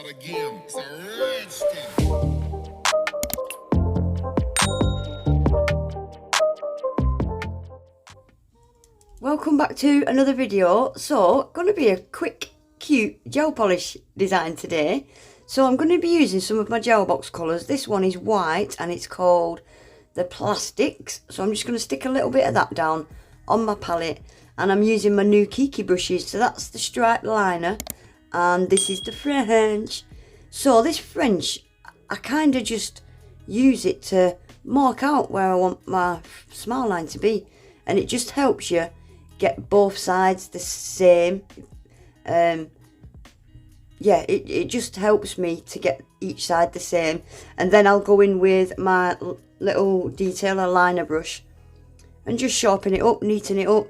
start again. It's a rage thing. Welcome back to another video. So, going to be a quick, cute gel polish design today. So I'm going to be using some of my Gelbox colours. This one is white and it's called the Plastics. So I'm just going to stick a little bit of that down on my palette. And I'm using my new Kiki brushes. So that's the striped liner. And this is the French. So this French, I kind of just use it to mark out where I want my smile line to be. And it just helps you get both sides the same. Yeah, it just helps me to get each side the same. And then I'll go in with my little detailer liner brush and just sharpen it up, neaten it up.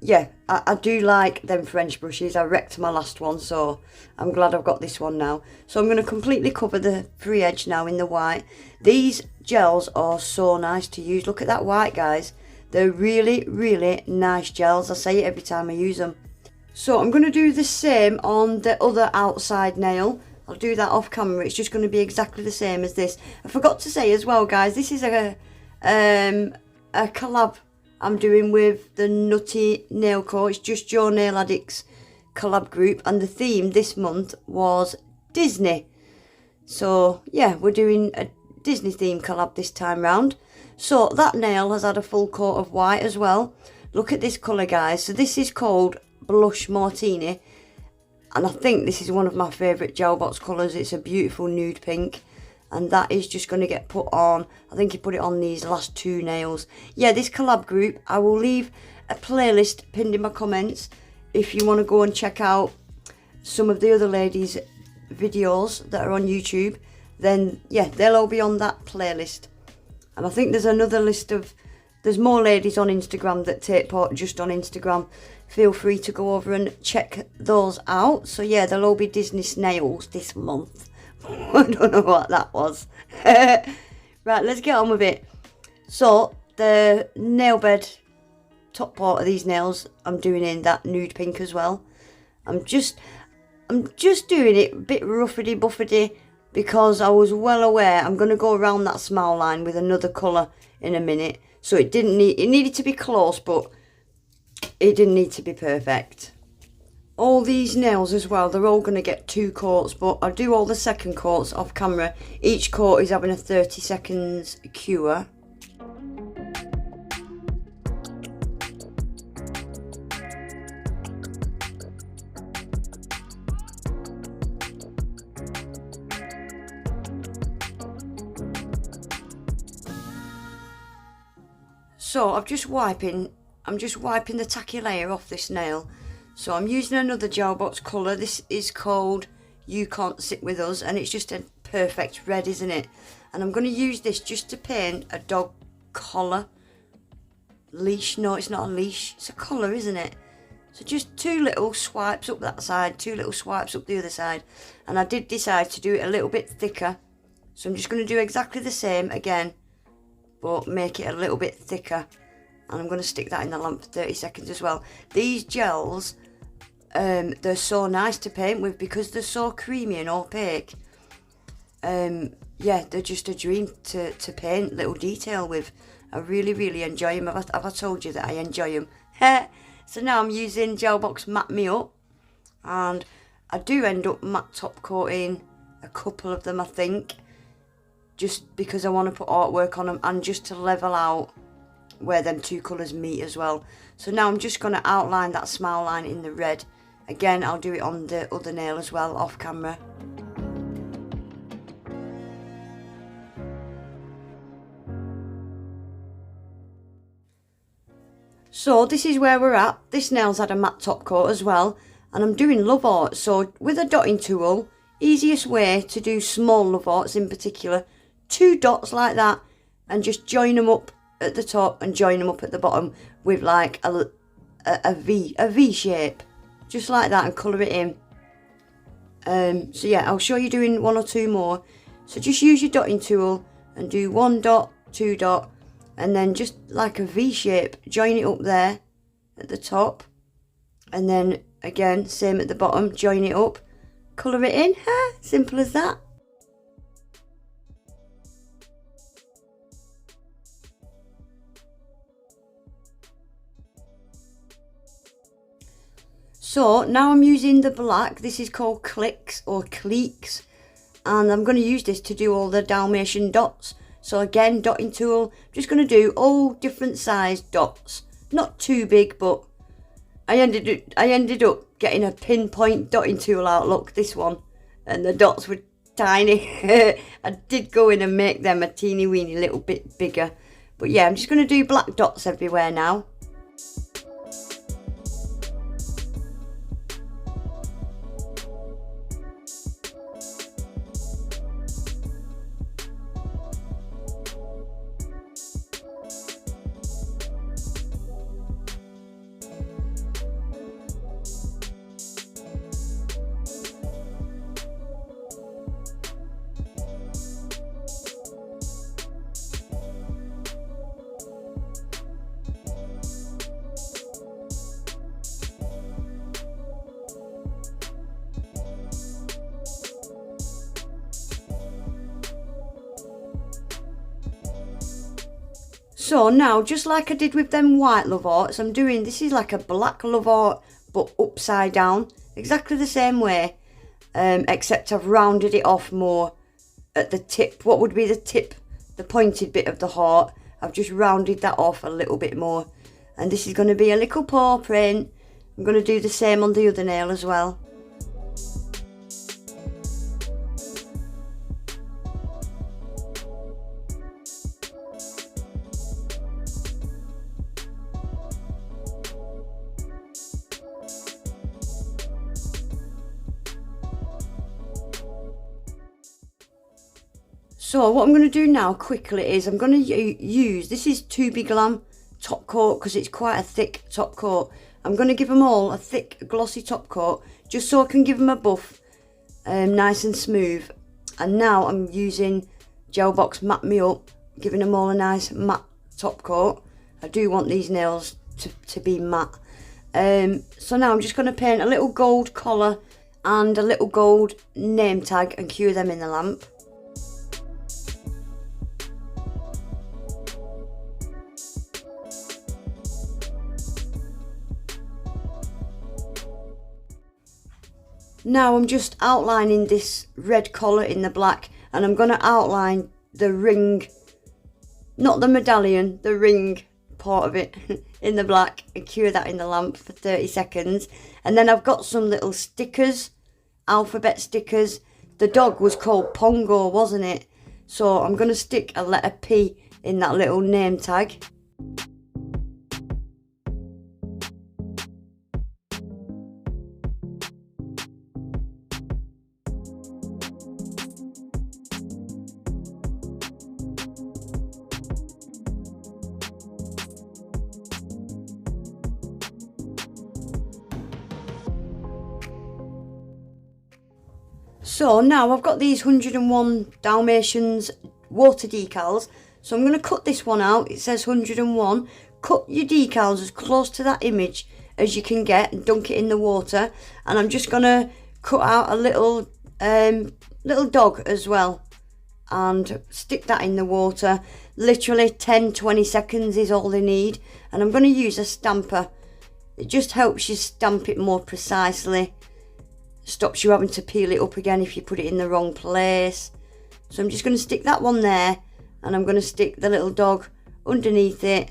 Yeah, I do like them French brushes. I wrecked my last one, so I'm glad I've got this one now. So I'm going to completely cover the free edge now in the white. These gels are so nice to use. Look at that white, guys. They're really, really nice gels. I say it every time I use them. So I'm going to do the same on the other outside nail. I'll do that off camera. It's just going to be exactly the same as this. I forgot to say as well, guys, this is a collab I'm doing with the Nutty Nail Co. It's Just Your Nail Addicts collab group. And the theme this month was Disney. So, yeah, we're doing a Disney theme collab this time round. So, that nail has had a full coat of white as well. Look at this colour, guys. So, this is called Blush Martini. And I think this is one of my favourite Gelbox colours. It's a beautiful nude pink. And that is just going to get put on. I think he put it on these last two nails. Yeah, this collab group, I will leave a playlist pinned in my comments if you want to go and check out some of the other ladies' videos that are on YouTube. Then, yeah, they'll all be on that playlist. And I think there's another list of... There's more ladies on Instagram that take part just on Instagram. Feel free to go over and check those out. So, yeah, they'll all be Disney snails this month. I don't know what that was. Right, let's get on with it. So, the nail bed top part of these nails, I'm doing in that nude pink as well. I'm just doing it a bit ruffedy buffety because I was well aware I'm going to go around that smile line with another colour in a minute. So it needed to be close, but it didn't need to be perfect. All these nails as well, they're all going to get 2 coats, but I'll do all the second coats off camera. Each coat is having a 30 seconds cure. So I'm just wiping the tacky layer off this nail. So I'm using another Gelbox colour. This is called You Can't Sit With Us, and it's just a perfect red, isn't it? And I'm going to use this just to paint a dog collar. Leash? No, it's not a leash. It's a collar, isn't it? So just 2 little swipes up that side, 2 little swipes up the other side. And I did decide to do it a little bit thicker. So I'm just going to do exactly the same again, but make it a little bit thicker. And I'm going to stick that in the lamp for 30 seconds as well. These gels, they're so nice to paint with because they're so creamy and opaque. Yeah, they're just a dream to paint little detail with. I really, really enjoy them. Have I told you that I enjoy them? So now I'm using Gelbox Matte Me Up. And I do end up matte top coating a couple of them, I think. Just because I want to put artwork on them and just to level out where them 2 colours meet as well. So now I'm just going to outline that smile line in the red. Again, I'll do it on the other nail as well, off camera. So this is where we're at. This nail's had a matte top coat as well. And I'm doing love art. So with a dotting tool, easiest way to do small love arts in particular, 2 dots like that and just join them up at the top and join them up at the bottom with like a V shape, just like that, and colour it in. So yeah, I'll show you doing 1 or 2 more. So just use your dotting tool and do 1 dot, 2 dot, and then just like a V shape, join it up there at the top, and then again same at the bottom, join it up colour it in. Simple as that. So now I'm using the black. This is called Clicks or Cliques, and I'm going to use this to do all the Dalmatian dots. So again, dotting tool, just going to do all different sized dots. Not too big, but I ended up getting a pinpoint dotting tool out. Look, this one, and the dots were tiny. I did go in and make them a teeny weeny little bit bigger. But yeah, I'm just going to do black dots everywhere now. So now, just like I did with them white love hearts, I'm doing, this is like a black love heart, but upside down, exactly the same way, except I've rounded it off more at the tip. What would be the tip, the pointed bit of the heart, I've just rounded that off a little bit more. And this is going to be a little paw print. I'm going to do the same on the other nail as well. So what I'm going to do now quickly is I'm going to use, this is 2B Glam top coat because it's quite a thick top coat. I'm going to give them all a thick glossy top coat just so I can give them a buff, nice and smooth. And now I'm using Gelbox Matte Me Up, giving them all a nice matte top coat. I do want these nails to be matte. So now I'm just going to paint a little gold collar and a little gold name tag and cure them in the lamp. Now I'm just outlining this red collar in the black, and I'm going to outline the ring, not the medallion, the ring part of it in the black, and cure that in the lamp for 30 seconds. And then I've got some little stickers, alphabet stickers. The dog was called Pongo, wasn't it? So I'm going to stick a letter P in that little name tag. So now I've got these 101 Dalmatians water decals. So I'm going to cut this one out. It says 101. Cut your decals as close to that image as you can get and dunk it in the water. And I'm just going to cut out a little dog as well and stick that in the water. Literally 10-20 seconds is all they need. And I'm going to use a stamper. It just helps you stamp it more precisely. Stops you having to peel it up again if you put it in the wrong place. So I'm just going to stick that one there, and I'm going to stick the little dog underneath it.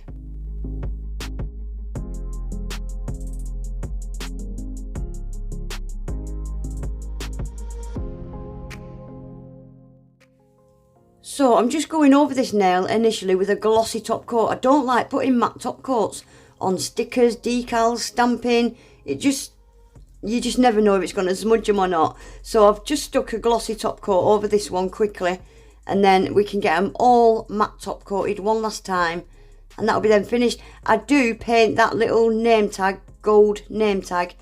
So I'm just going over this nail initially with a glossy top coat. I don't like putting matte top coats on stickers, decals, stamping. You just never know if it's going to smudge them or not. So I've just stuck a glossy top coat over this one quickly, and then we can get them all matte top coated one last time, and that'll be then finished. I do paint that little name tag, gold name tag,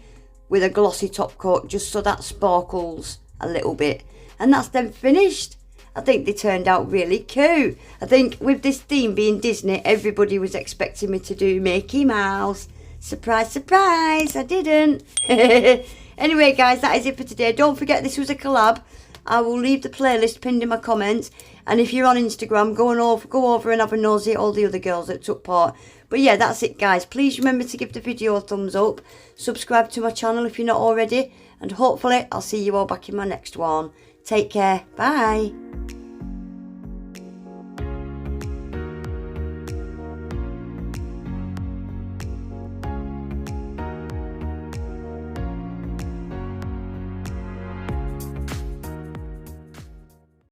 with a glossy top coat just so that sparkles a little bit, and that's then finished. I think they turned out really cute. I think with this theme being Disney, everybody was expecting me to do Mickey Mouse. Surprise, surprise, I didn't. Anyway, guys, that is it for today. Don't forget this was a collab. I will leave the playlist pinned in my comments. And if you're on Instagram, go over and have a nosy at all the other girls that took part. But yeah, that's it, guys. Please remember to give the video a thumbs up. Subscribe to my channel if you're not already. And hopefully, I'll see you all back in my next one. Take care. Bye.